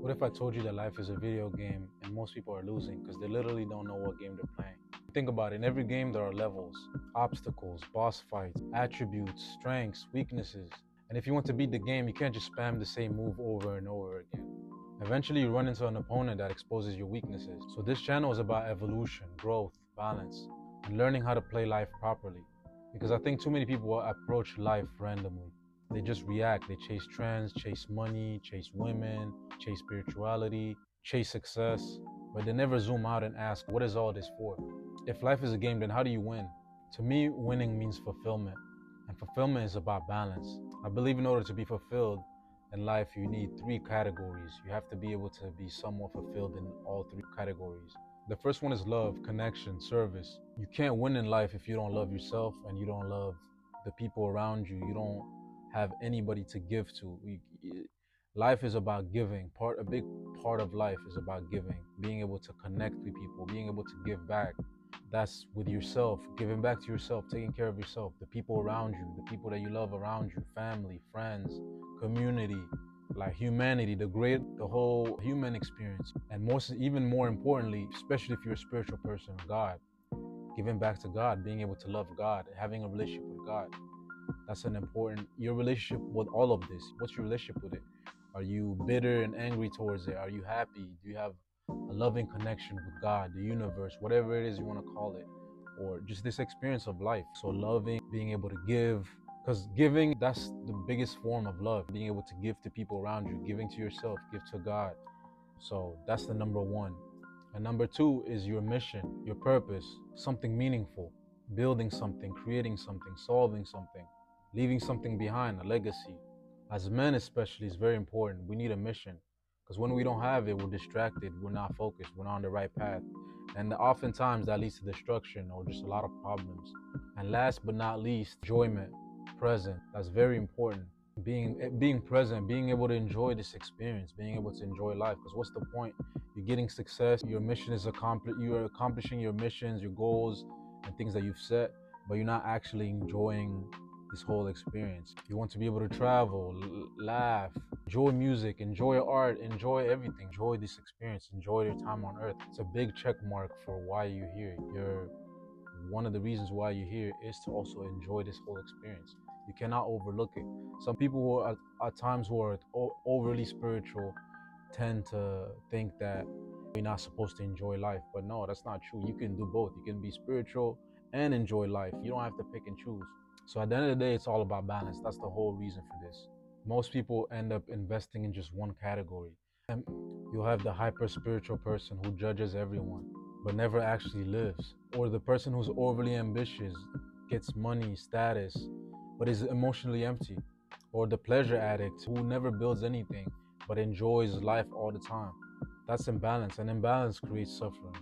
What if I told you that life is a video game and most people are losing because they literally don't know what game they're playing? Think about it. In every game, there are levels, obstacles, boss fights, attributes, strengths, weaknesses. And if you want to beat the game, you can't just spam the same move over and over again. Eventually, you run into an opponent that exposes your weaknesses. So this channel is about evolution, growth, balance, and learning how to play life properly. Because I think too many people approach life randomly. They just react. They chase trends, chase money, chase women, chase spirituality, chase success, but they never zoom out and ask, what is all this for? If life is a game, then how do you win? To me, winning means fulfillment, and fulfillment is about balance. I believe in order to be fulfilled in life, you need three categories. You have to be able to be somewhat fulfilled in all three categories. The first one is love, connection, service. You can't win in life if you don't love yourself and you don't love the people around you. You don't have anybody to give to. Life is about giving. A big part of life is about giving, being able to connect with people, being able to give back. That's with yourself, giving back to yourself, taking care of yourself, the people around you, the people that you love around you, family, friends, community, like humanity, the whole human experience. And even more importantly, especially if you're a spiritual person, God, giving back to God, being able to love God, having a relationship with God. That's an important, your relationship with all of this. What's your relationship with it? Are you bitter and angry towards it? Are you happy? Do you have a loving connection with God, the universe, whatever it is you want to call it, or just this experience of life? So loving, being able to give, because giving, that's the biggest form of love. Being able to give to people around you, giving to yourself, give to God. So that's the number one. And number two is your mission, your purpose, something meaningful, building something, creating something, solving something, leaving something behind, a legacy. As men especially, it's very important. We need a mission, because when we don't have it, we're distracted, we're not focused, we're not on the right path. And oftentimes that leads to destruction or just a lot of problems. And last but not least, enjoyment, present. That's very important. Being present, being able to enjoy this experience, being able to enjoy life. Because what's the point? You're getting success, your mission is accomplished, you're accomplishing your missions, your goals, and things that you've set, but you're not actually enjoying this whole experience. You want to be able to travel, laugh, enjoy music, enjoy art, enjoy everything, enjoy this experience, enjoy your time on earth. It's a big check mark for why you're here. One of the reasons why you're here is to also enjoy this whole experience. You cannot overlook it. Some people who are at times who are overly spiritual tend to think that you're not supposed to enjoy life, but no, that's not true. You can do both. You can be spiritual and enjoy life. You don't have to pick and choose. So at the end of the day, it's all about balance. That's the whole reason for this. Most people end up investing in just one category. And you'll have the hyper spiritual person who judges everyone but never actually lives, or the person who's overly ambitious, gets money, status, but is emotionally empty, or the pleasure addict who never builds anything but enjoys life all the time. That's imbalance, and imbalance creates suffering.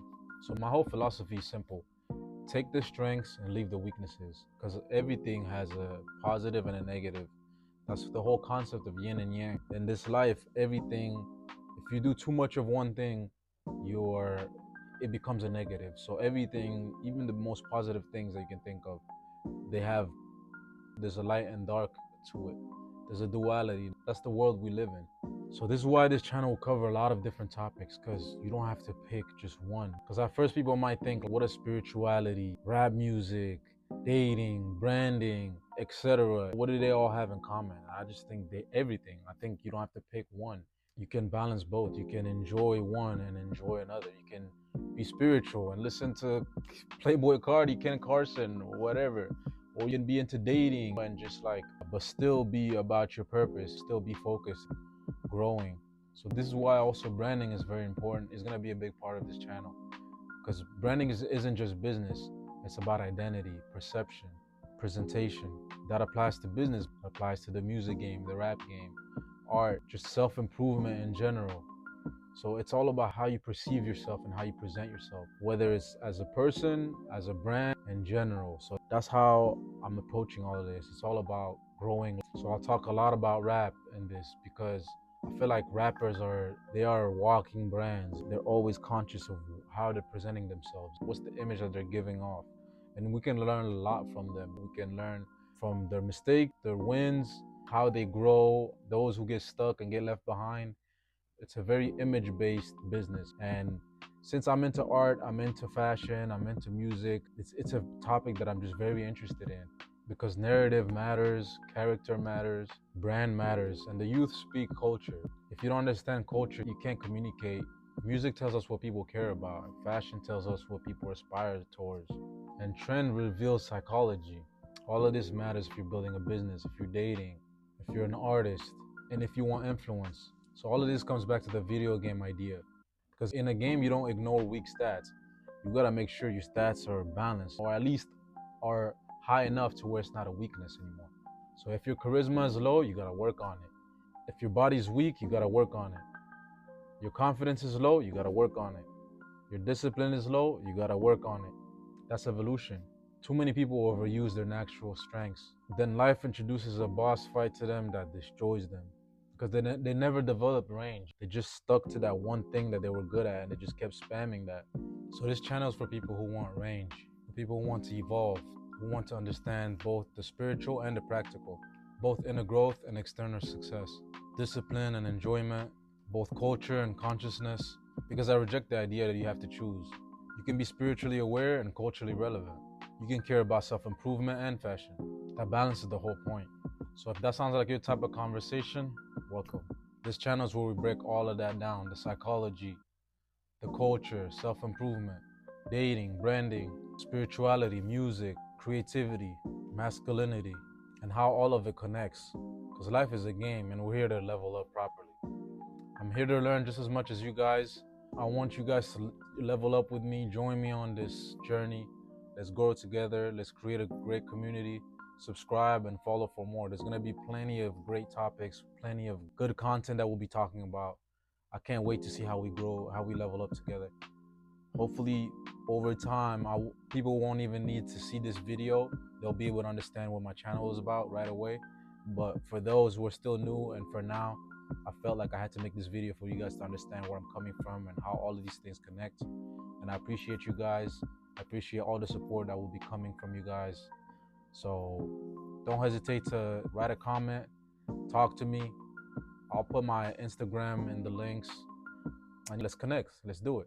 So my whole philosophy is simple. Take the strengths and leave the weaknesses, because everything has a positive and a negative. That's the whole concept of yin and yang. In this life, everything, if you do too much of one thing, you're it becomes a negative. So everything, even the most positive things that you can think of, they have, there's a light and dark to it. There's a duality. That's the world we live in. So this is why this channel will cover a lot of different topics, because you don't have to pick just one. Because at first people might think, what is spirituality, rap music, dating, branding, etc. What do they all have in common? I just think everything. I think you don't have to pick one. You can balance both. You can enjoy one and enjoy another. You can be spiritual and listen to Playboy Cardi, Ken Carson, or whatever. Or you can be into dating and just like, but still be about your purpose, still be focused, growing. So this is why also branding is very important. It's gonna be a big part of this channel, because branding isn't just business. It's about identity, perception, presentation. That applies to business, applies to the music game, the rap game, art, just self-improvement in general. So it's all about how you perceive yourself and how you present yourself, whether it's as a person, as a brand, in general. So that's how I'm approaching all of this. It's all about growing. So I'll talk a lot about rap in this, because I feel like rappers they are walking brands. They're always conscious of how they're presenting themselves. What's the image that they're giving off? And we can learn a lot from them. We can learn from their mistakes, their wins, how they grow, those who get stuck and get left behind. It's a very image-based business. And since I'm into art, I'm into fashion, I'm into music, it's a topic that I'm just very interested in because narrative matters, character matters, brand matters, and the youth speak culture. If you don't understand culture, you can't communicate. Music tells us what people care about, fashion tells us what people aspire towards, and trend reveals psychology. All of this matters if you're building a business, if you're dating, if you're an artist, and if you want influence. So all of this comes back to the video game idea. Because in a game, you don't ignore weak stats. You gotta make sure your stats are balanced, or at least are high enough to where it's not a weakness anymore. So if your charisma is low, you gotta work on it. If your body's weak, you gotta work on it. Your confidence is low, you gotta work on it. Your discipline is low, you gotta work on it. That's evolution. Too many people overuse their natural strengths. Then life introduces a boss fight to them that destroys them. Because they never developed range. They just stuck to that one thing that they were good at and they just kept spamming that. So this channel is for people who want range, for people who want to evolve, who want to understand both the spiritual and the practical, both inner growth and external success, discipline and enjoyment, both culture and consciousness. Because I reject the idea that you have to choose. You can be spiritually aware and culturally relevant. You can care about self-improvement and fashion. That balances the whole point. So if that sounds like your type of conversation, welcome. This channel is where we break all of that down: the psychology, the culture, self-improvement, dating, branding, spirituality, music, creativity, masculinity, and how all of it connects. Because life is a game and we're here to level up properly. I'm here to learn just as much as you guys. I want you guys to level up with me, join me on this journey. Let's grow together. Let's create a great community. Subscribe and follow for more. There's going to be plenty of great topics, plenty of good content that we'll be talking about. I can't wait to see how we grow, how we level up together. Hopefully, over time, people won't even need to see this video. They'll be able to understand what my channel is about right away. But for those who are still new and for now, I felt like I had to make this video for you guys to understand where I'm coming from and how all of these things connect. And I appreciate you guys. I appreciate all the support that will be coming from you guys. So don't hesitate to write a comment, talk to me. I'll put my Instagram in the links and let's connect. Let's do it.